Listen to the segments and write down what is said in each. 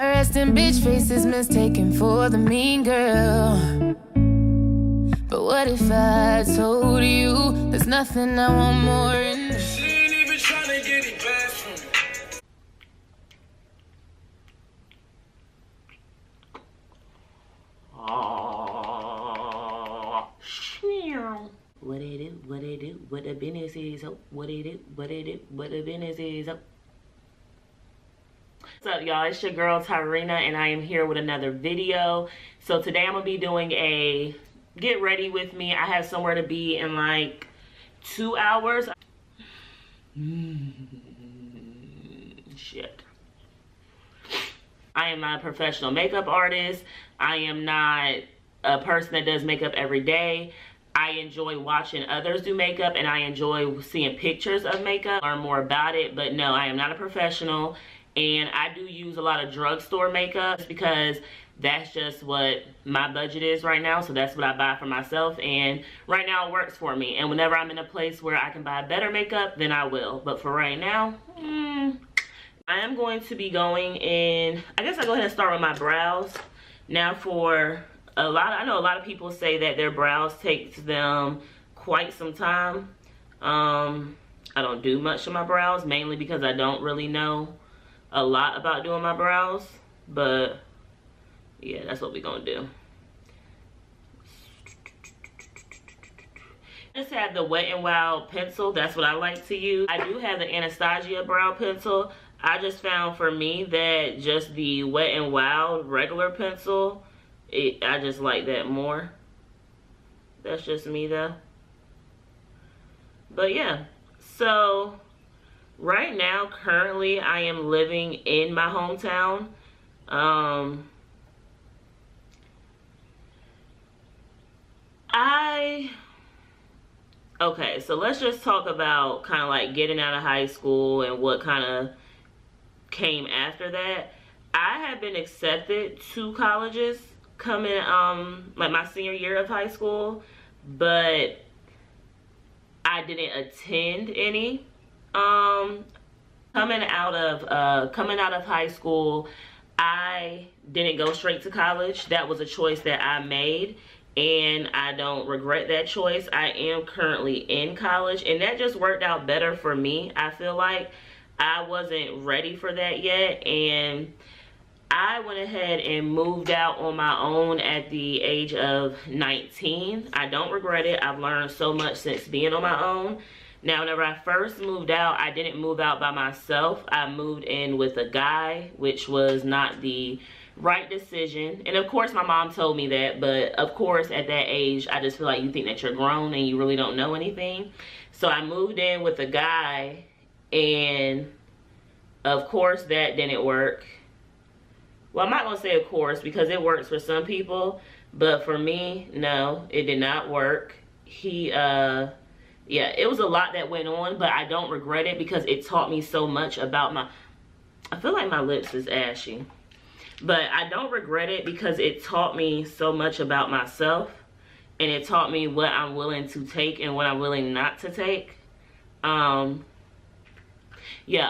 Resting bitch faces mistaken for the mean girl. But what if I told you there's nothing I want more in this? She ain't even trying to get it back from me. What it do, what it do, what the business is, oh, what it do, what it do, what the business is, oh. What's up, y'all? It's your girl Tyrena, and I am here with another video. So today I'm gonna be doing a get ready with me. I have somewhere to be in like 2 hours. Shit. I am not a professional makeup artist. I am not a person that does makeup every day. I enjoy watching others do makeup, and I enjoy seeing pictures of makeup, learn more about it. But no, I am not a professional, and I do use a lot of drugstore makeup because that's just what my budget is right now. So that's what I buy for myself, and right now it works for me. And whenever I'm in a place where I can buy better makeup, then I will. But for right now, I am going to be going in, I guess I'll go ahead and start with my brows. Now for I know a lot of people say that their brows takes them quite some time. I don't do much to my brows, mainly because I don't really know a lot about doing my brows. But yeah, that's what we're gonna do. I just have the Wet n Wild pencil. That's what I like to use. I do have the Anastasia brow pencil. I just found for me that just the Wet n Wild regular pencil, I just like that more. That's just me though. But yeah, so right now currently I am living in my hometown. Okay, so let's just talk about kind of like getting out of high school and what kind of came after that. I have been accepted to colleges coming like my senior year of high school, but I didn't attend any. Coming out of high school, I didn't go straight to college. That was a choice that I made, and I don't regret that choice. I am currently in college, and that just worked out better for me. I feel like I wasn't ready for that yet, and I went ahead and moved out on my own at the age of 19. I don't regret it. I've learned so much since being on my own. Now, whenever I first moved out, I didn't move out by myself. I moved in with a guy, which was not the right decision. And of course, my mom told me that, but of course, at that age, I just feel like you think that you're grown and you really don't know anything. So I moved in with a guy, and of course, that didn't work. Well, I'm not going to say of course, because it works for some people, but for me, no, it did not work. Yeah, it was a lot that went on, but I don't regret it because it taught me so much about I feel like my lips is ashy, but I don't regret it because it taught me so much about myself, and it taught me what I'm willing to take and what I'm willing not to take. Yeah,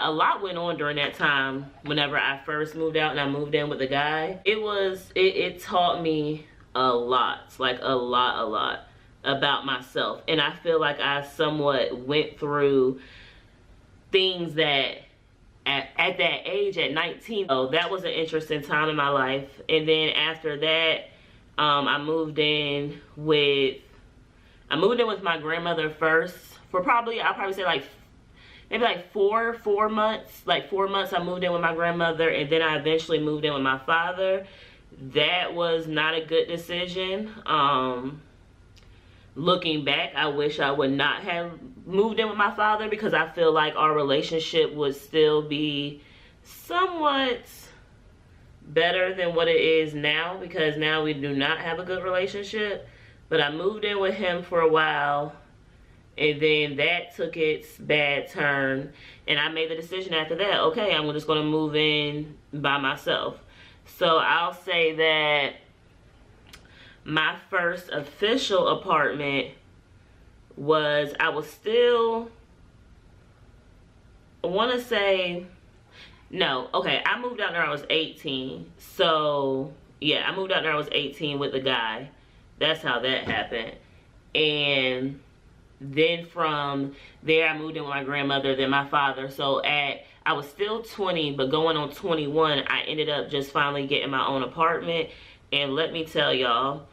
a lot went on during that time whenever I first moved out and I moved in with a guy. It taught me a lot, like a lot about myself. And I feel like I somewhat went through things that at that age, at 19, oh, that was an interesting time in my life. And then after that, I moved in with my grandmother first for I'll probably say like maybe like 4 months. Like 4 months I moved in with my grandmother, and then I eventually moved in with my father. That was not a good decision. Looking back, I wish I would not have moved in with my father, because I feel like our relationship would still be somewhat better than what it is now, because now we do not have a good relationship. But I moved in with him for a while, and then that took its bad turn, and I made the decision after that, okay, I'm just going to move in by myself. So I'll say that my first official apartment I want to say No, okay, I moved out there I was 18. So yeah, I moved out there I was 18 with the guy. That's how that happened. And then from there I moved in with my grandmother, then my father. So I was still 20, but going on 21, I ended up just finally getting my own apartment. And let me tell y'all,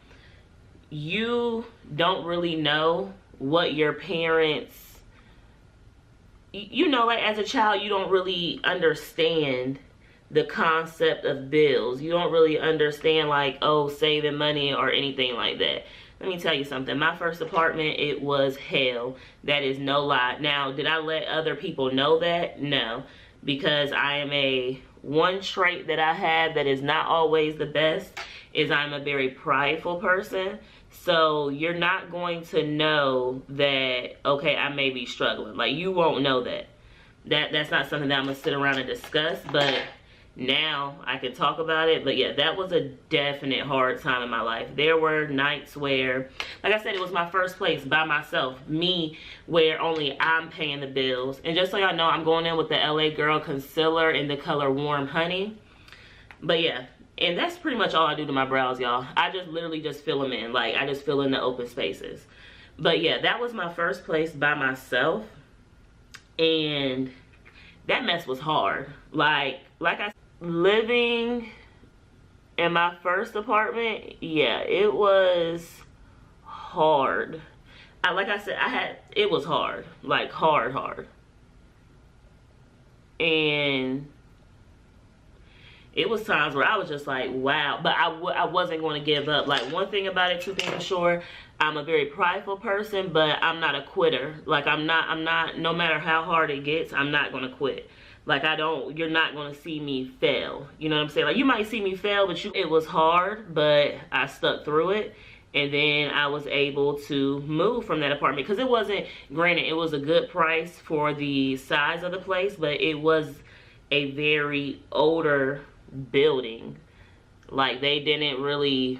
you don't really know what your parents, you know, like as a child, you don't really understand the concept of bills. You don't really understand like, oh, saving money or anything like that. Let me tell you something. My first apartment, it was hell. That is no lie. Now, did I let other people know that? No, because one trait that I have that is not always the best is I'm a very prideful person. So you're not going to know that, okay, I may be struggling. Like, you won't know that. That's not something that I'm going to sit around and discuss, but now I can talk about it. But yeah, that was a definite hard time in my life. There were nights where, like I said, it was my first place by myself, me, where only I'm paying the bills. And just so y'all know, I'm going in with the LA Girl Concealer in the color Warm Honey. But yeah, and that's pretty much all I do to my brows, y'all. I just literally just fill them in. Like, I just fill in the open spaces. But yeah, that was my first place by myself. And that mess was hard. Like I said, living in my first apartment, yeah, it was hard. Like I said, it was hard. Like, hard. And it was times where I was just like, wow. But I wasn't going to give up. Like, one thing about it, two things for sure, I'm a very prideful person, but I'm not a quitter. Like, I'm not, no matter how hard it gets, I'm not going to quit. Like, you're not going to see me fail. You know what I'm saying? Like, you might see me fail, but it was hard, but I stuck through it. And then I was able to move from that apartment. Because it wasn't, granted, it was a good price for the size of the place, but it was a very older building. Like, they didn't really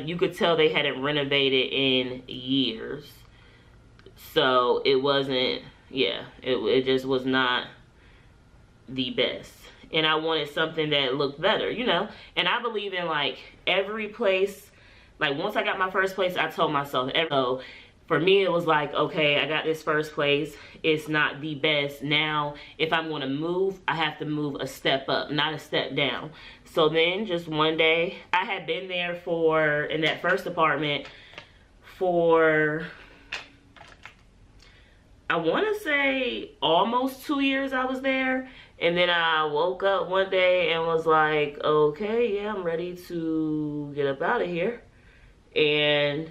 you could tell they hadn't renovated in years. So it wasn't, yeah, it just was not the best. And I wanted something that looked better, you know. And I believe in, like, every place. Like, once I got my first place, I told myself, so for me, it was like, okay, I got this first place. It's not the best. Now, if I'm going to move, I have to move a step up, not a step down. So then, just one day, I had been there in that first apartment for, I want to say almost 2 years I was there. And then I woke up one day and was like, okay, yeah, I'm ready to get up out of here. And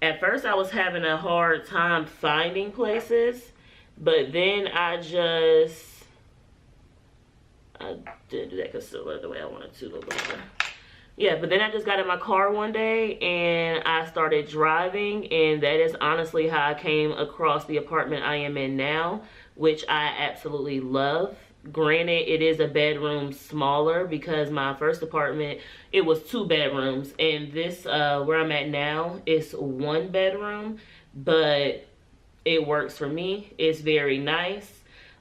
at first I was having a hard time finding places, but then I didn't do that concealer the way I wanted to, but whatever. Yeah, but then I just got in my car one day and I started driving, and that is honestly how I came across the apartment I am in now, which I absolutely love. Granted, it is a bedroom smaller because my first apartment, it was 2 bedrooms, and this where I'm at now is 1 bedroom, but it works for me. It's very nice.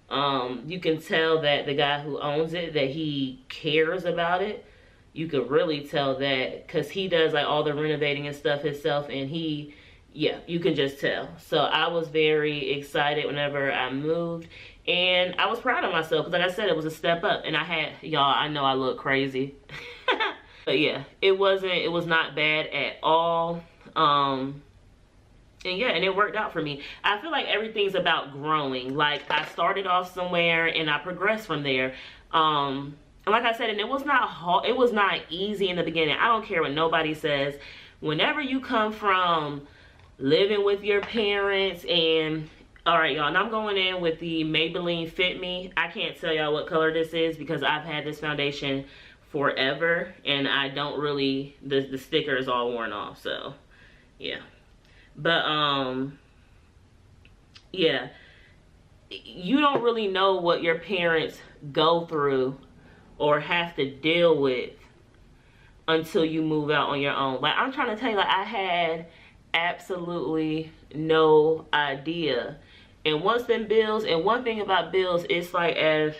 You can tell that the guy who owns it, that he cares about it. You could really tell that because he does like all the renovating and stuff himself, and yeah, you can just tell. So I was very excited whenever I moved. And I was proud of myself because, like I said, it was a step up. And y'all, I know I look crazy. But yeah, it was not bad at all. And yeah, and it worked out for me. I feel like everything's about growing. Like, I started off somewhere and I progressed from there. And like I said, and it was not easy in the beginning. I don't care what nobody says. Whenever you come from living with your parents and, all right, y'all, and I'm going in with the Maybelline Fit Me. I can't tell y'all what color this is because I've had this foundation forever, and I don't really, the sticker is all worn off, so, yeah. But, yeah, you don't really know what your parents go through or have to deal with until you move out on your own. Like, I'm trying to tell you, like, I had absolutely no idea. And once them bills, and one thing about bills, it's like as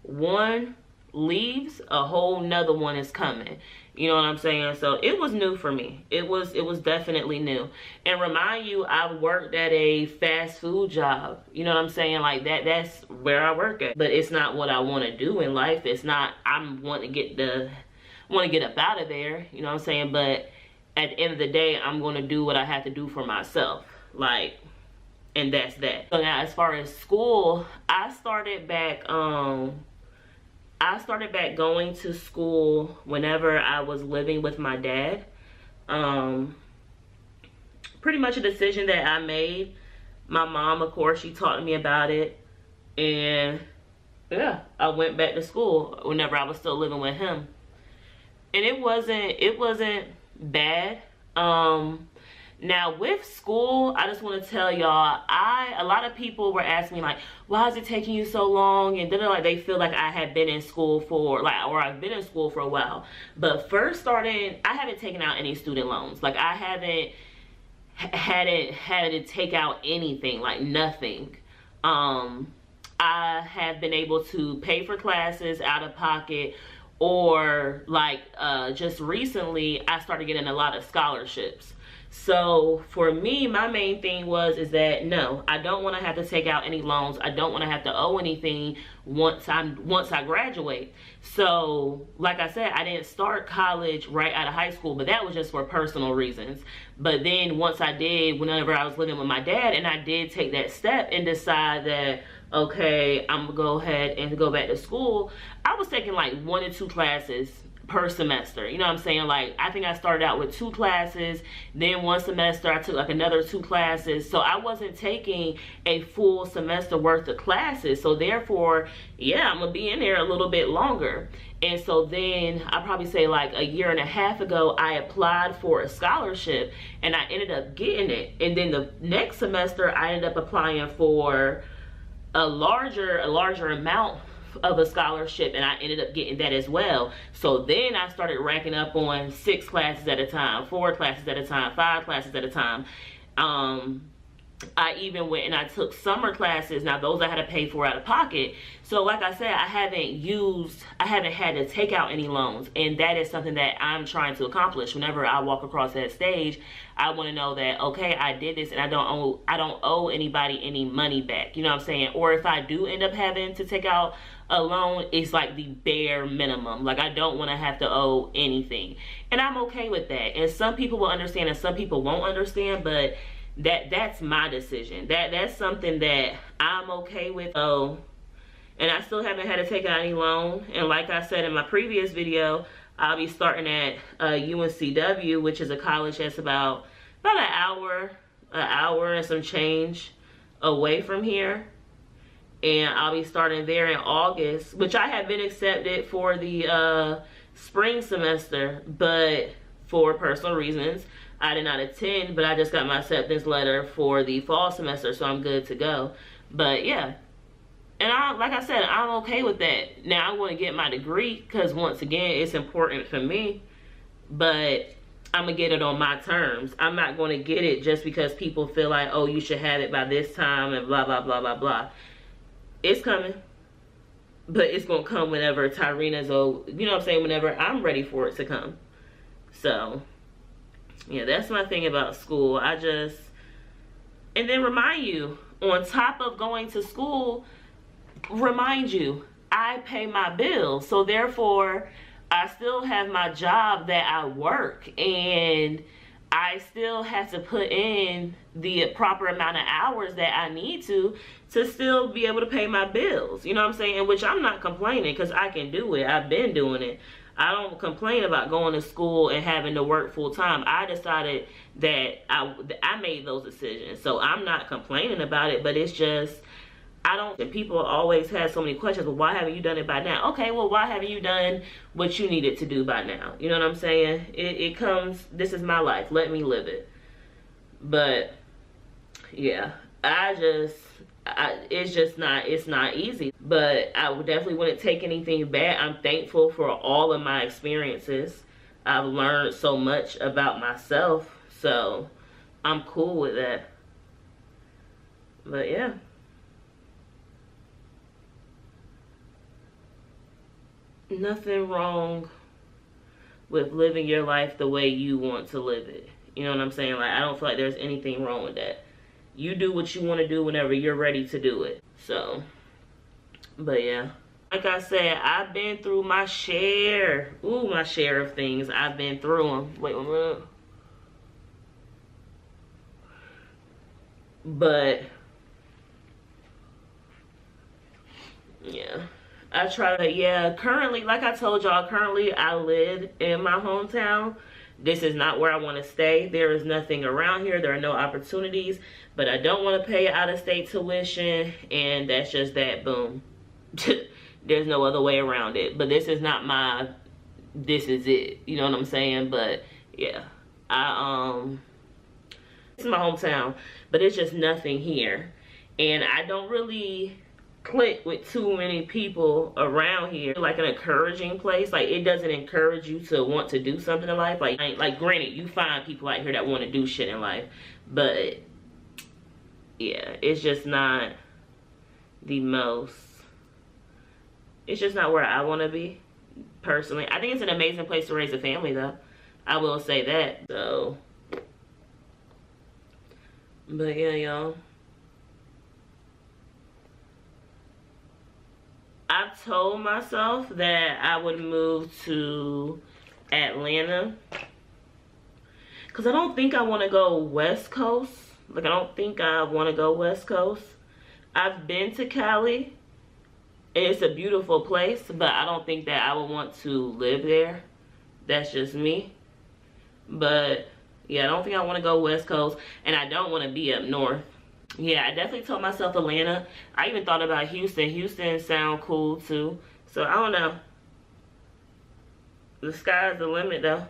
one leaves, a whole nother one is coming. You know what I'm saying? So it was new for me. It was definitely new. And remind you, I worked at a fast food job. You know what I'm saying? Like that's where I work at. But it's not what I want to do in life. It's not, I'm wanting to get up out of there. You know what I'm saying? But at the end of the day, I'm going to do what I have to do for myself. Like, and that's that. So now as far as school, I started back going to school whenever I was living with my dad. Pretty much a decision that I made. My mom, of course, she taught me about it. And yeah, I went back to school whenever I was still living with him. And it wasn't bad. Now with school, I just want to tell y'all, a lot of people were asking me like, why is it taking you so long? And then like they feel like I had been in school or I've been in school for a while. But first starting, I haven't taken out any student loans. Like I haven't had to take out anything, like nothing. I have been able to pay for classes out of pocket, or like just recently I started getting a lot of scholarships. So for me, my main thing is that no, I don't want to have to take out any loans. I don't want to have to owe anything once I graduate. So like I said, I didn't start college right out of high school, but that was just for personal reasons. But then once I did, whenever I was living with my dad, and I did take that step and decide that, okay, I'm gonna go ahead and go back to school, I was taking like 1 or 2 classes per semester. You know what I'm saying? Like I think I started out with 2 classes, then one semester I took like another 2 classes. So I wasn't taking a full semester worth of classes. So therefore, yeah, I'm gonna be in there a little bit longer. And so then I probably say like a year and a half ago, I applied for a scholarship and I ended up getting it. And then the next semester I ended up applying for a larger amount of a scholarship, and I ended up getting that as well. So then I started racking up on 6 classes at a time, 4 classes at a time, 5 classes at a time. I even went and I took summer classes. Now those I had to pay for out of pocket. So like I said, I haven't had to take out any loans, and that is something that I'm trying to accomplish. Whenever I walk across that stage, I want to know that, okay, I did this and I don't owe anybody any money back. You know what I'm saying? Or if I do end up having to take out a loan, it's like the bare minimum. Like I don't want to have to owe anything, and I'm okay with that. And some people will understand and some people won't understand, but that's my decision. That's something that I'm okay with. Oh, and I still haven't had to take out any loan. And like I said in my previous video, I'll be starting at UNCW, which is a college that's about an hour and some change away from here. And I'll be starting there in August, which I have been accepted for the spring semester, but for personal reasons I did not attend. But I just got my acceptance letter for the fall semester, so I'm good to go. But yeah, and like I said, I'm okay with that. Now I want to get my degree because once again, it's important for me, but I'm gonna get it on my terms. I'm not going to get it just because people feel like, oh, you should have it by this time and blah blah blah blah blah. It's coming, but it's gonna come whenever Tyrena's old. You know what I'm saying? Whenever I'm ready for it to come. So yeah, that's my thing about school. And then remind you, on top of going to school, remind you, I pay my bills. So therefore, I still have my job that I work, and I still have to put in the proper amount of hours that I need to still be able to pay my bills. You know what I'm saying? Which I'm not complaining, because I can do it. I've been doing it. I don't complain about going to school and having to work full time. I decided that I made those decisions. So I'm not complaining about it, but it's just, and people always have so many questions. Well, why haven't you done it by now? Okay, well, why haven't you done what you needed to do by now? You know what I'm saying? It comes, this is my life. Let me live it. But yeah, it's not easy. But I definitely wouldn't take anything bad. I'm thankful for all of my experiences. I've learned so much about myself, so I'm cool with that. But yeah. nothing wrong with living your life the way you want to live it. You know what I'm saying? Like, I don't feel like there's anything wrong with that. You do what you want to do whenever you're ready to do it. So, but yeah. Like I said, I've been through my share. Ooh, my share of things. I've been through them. Wait 1 minute. But, yeah. I try to, yeah, currently, like I told y'all, currently I live in my hometown. This is not where I want to stay. There is nothing around here. There are no opportunities. But I don't want to pay out-of-state tuition. And that's just that. Boom. There's no other way around it. But this is not my, this is it. You know what I'm saying? But, yeah. This is my hometown. But it's just nothing here. And I don't really click with too many people around here. Like an encouraging place. Like, it doesn't encourage you to want to do something in life. Like granted, you find people out here that want to do shit in life. But, yeah, it's just not the most, it's just not where I want to be, personally. I think it's an amazing place to raise a family, though. I will say that. So, but yeah, y'all. I've told myself that I would move to Atlanta. Because I don't think I want to go West Coast. Like, I don't think I want to go West Coast. I've been to Cali. It's a beautiful place, but I don't think that I would want to live there. That's just me. But, yeah, I don't think I want to go West Coast. And I don't want to be up north. Yeah, I definitely told myself Atlanta. I even thought about Houston. Houston sound cool, too. So, I don't know. The sky's the limit, though.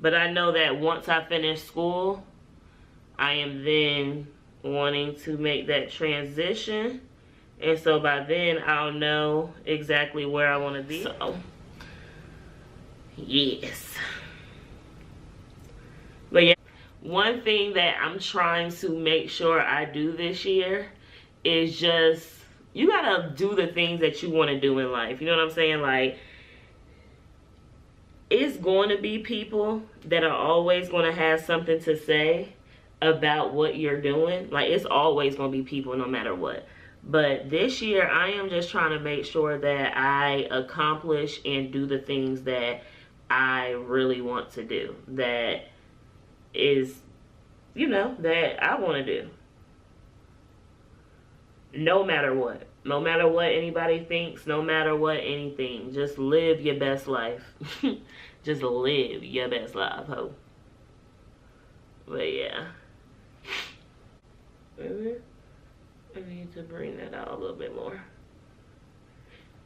But I know that once I finish school, I am then wanting to make that transition. And so by then, I'll know exactly where I want to be. So, yes. But yeah, one thing that I'm trying to make sure I do this year is just, you gotta do the things that you want to do in life. You know what I'm saying? Like, it's going to be people that are always going to have something to say about what you're doing. Like, it's always going to be people no matter what. But this year, I am just trying to make sure that I accomplish and do the things that I really want to do. That is, you know, that I want to do. No matter what. No matter what anybody thinks. No matter what anything. Just live your best life. Just live your best life, ho. But yeah. I need to bring that out a little bit more.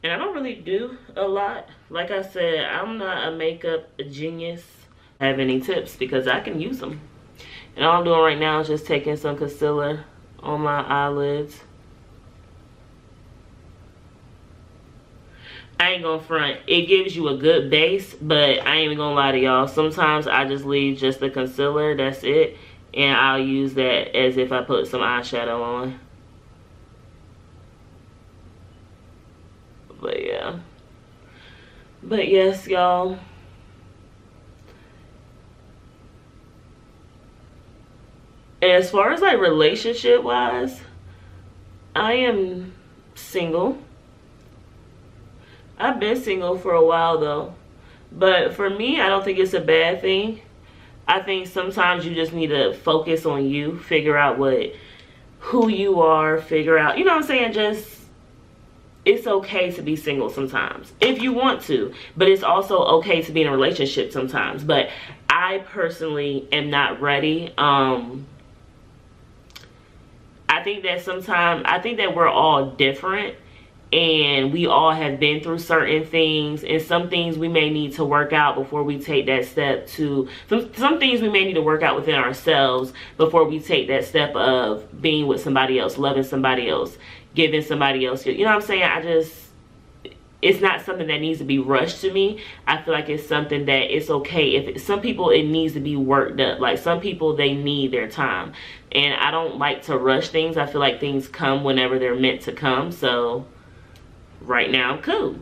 And I don't really do a lot. Like I said, I'm not a makeup genius. Have any tips because I can use them. And all I'm doing right now is just taking some concealer on my eyelids. I ain't gonna front. It gives you a good base, but I ain't even gonna lie to y'all. Sometimes I just leave just the concealer, that's it. And I'll use that as if I put some eyeshadow on. But yeah. But yes, y'all. As far as like relationship wise, I am single. I've been single for a while though. But for me, I don't think it's a bad thing. I think sometimes you just need to focus on you, figure out who you are, figure out, you know what I'm saying, just, it's okay to be single sometimes if you want to, but it's also okay to be in a relationship sometimes. But I personally am not ready. I think that we're all different. And we all have been through certain things, and some things we may need to work out before we take that step to, some things we may need to work out within ourselves before we take that step of being with somebody else, loving somebody else, giving somebody else, you know what I'm saying? It's not something that needs to be rushed to me. I feel like it's something that it's okay. Some people, it needs to be worked up. Like, some people, they need their time. And I don't like to rush things. I feel like things come whenever they're meant to come. So right now, I'm cool.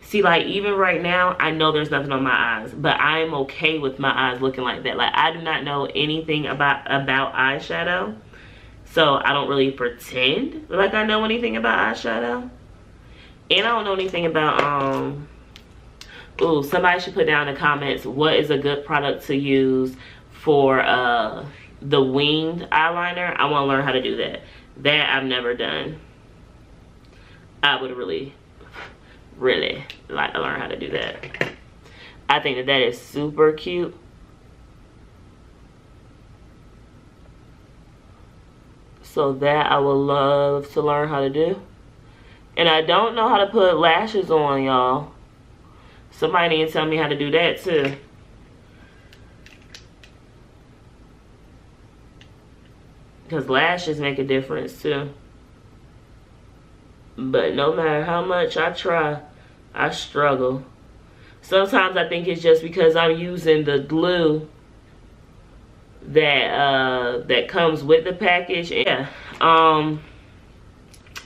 See, like, even right now, I know there's nothing on my eyes, but I'm okay with my eyes looking like that. Like, I do not know anything about eyeshadow, so I don't really pretend like I know anything about eyeshadow. And I don't know anything about, ooh, somebody should put down in the comments what is a good product to use for the winged eyeliner. I want to learn how to do that. That I've never done. I would really like to learn how to do that. I think that that is super cute. So that I would love to learn how to do. And I don't know how to put lashes on, y'all. Somebody need to tell me how to do that too. Because lashes make a difference too. But no matter how much I try, I struggle. Sometimes I think it's just because I'm using the glue that that comes with the package. Yeah.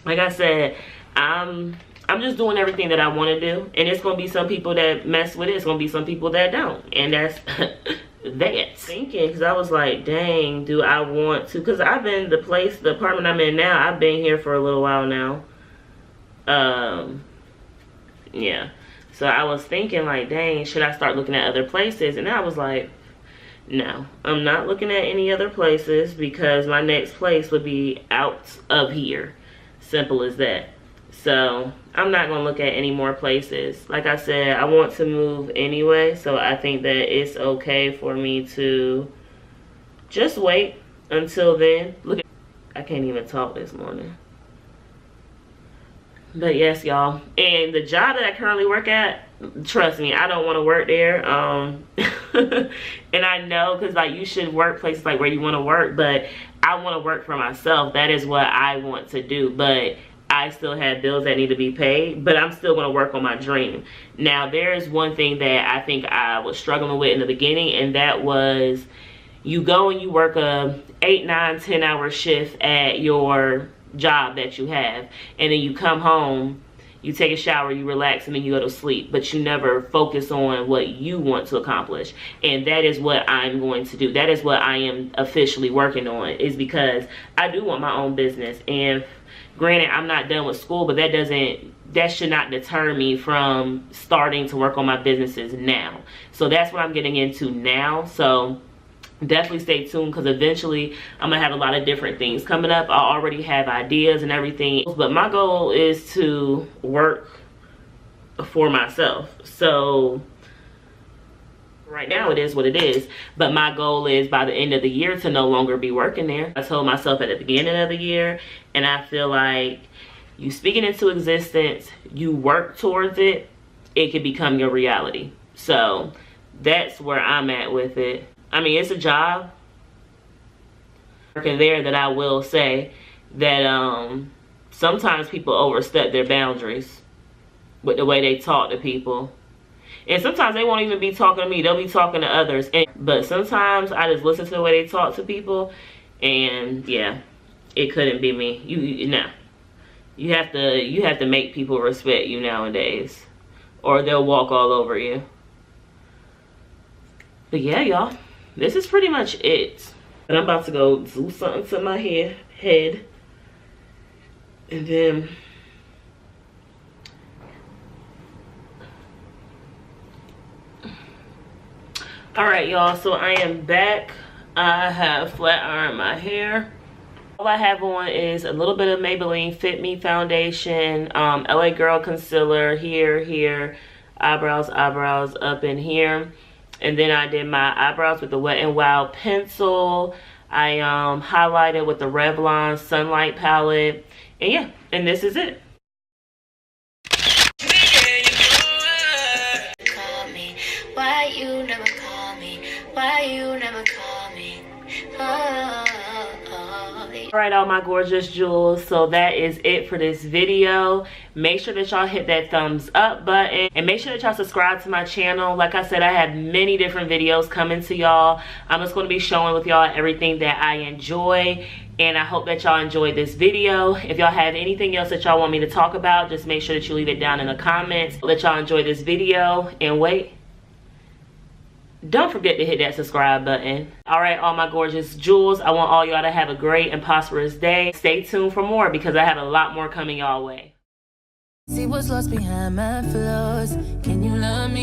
Like I said, I'm just doing everything that I want to do, and it's gonna be some people that mess with it. It's gonna be some people that don't, and that's that. Thinking, because I was like, dang, do I want to? Because I've been the apartment I'm in now. I've been here for a little while now. Yeah. So I was thinking, like, dang, should I start looking at other places? And I was like, no, I'm not looking at any other places, because my next place would be out of here. Simple as that. So I'm not going to look at any more places. Like I said, I want to move anyway, so I think that it's okay for me to just wait until then. Look, I can't even talk this morning. But yes, y'all, and the job that I currently work at, trust me, I don't want to work there. And I know, because like, you should work places like where you want to work, but I want to work for myself. That is what I want to do. But I still have bills that need to be paid, but I'm still going to work on my dream. Now, there's one thing that I think I was struggling with in the beginning, and that was, you go and you work a 8, 9, 10 hour shift at your job that you have, and then you come home, you take a shower, you relax, and then you go to sleep, but you never focus on what you want to accomplish. And that is what I'm going to do. That is what I am officially working on, is because I do want my own business. And granted, I'm not done with school, but that should not deter me from starting to work on my businesses now. So that's what I'm getting into now. So definitely stay tuned, because eventually I'm gonna have a lot of different things coming up. I already have ideas and everything, but my goal is to work for myself. So right now it is what it is, but my goal is by the end of the year to no longer be working there. I told myself at the beginning of the year, and I feel like you speak it into existence, you work towards it, it can become your reality. So that's where I'm at with it. I mean, it's a job working there that I will say that sometimes people overstep their boundaries with the way they talk to people. And sometimes they won't even be talking to me. They'll be talking to others. But sometimes I just listen to the way they talk to people. And yeah, it couldn't be me. You have to make people respect you nowadays, or they'll walk all over you. But yeah, y'all, this is pretty much it. And I'm about to go do something to my head. And then alright, y'all, so I am back. I have flat ironed my hair. All I have on is a little bit of Maybelline Fit Me foundation, LA Girl concealer here, eyebrows up in here. And then I did my eyebrows with the Wet n Wild pencil. I highlighted with the Revlon Sunlight palette. And yeah, and this is it. Call me. Why you never call me? Why you never call me? Oh, All right, all my gorgeous jewels, so that is it for this video. Make sure that y'all hit that thumbs up button and make sure that y'all subscribe to my channel. Like I said, I have many different videos coming to y'all. I'm just going to be showing with y'all everything that I enjoy, and I hope that y'all enjoyed this video. If y'all have anything else that y'all want me to talk about, just make sure that you leave it down in the comments. Let y'all enjoy this video, and wait, don't forget to hit that subscribe button. All right, all my gorgeous jewels, I want all y'all to have a great and prosperous day. Stay tuned for more because I have a lot more coming y'all way. See what's lost behind my flaws. Can you love me?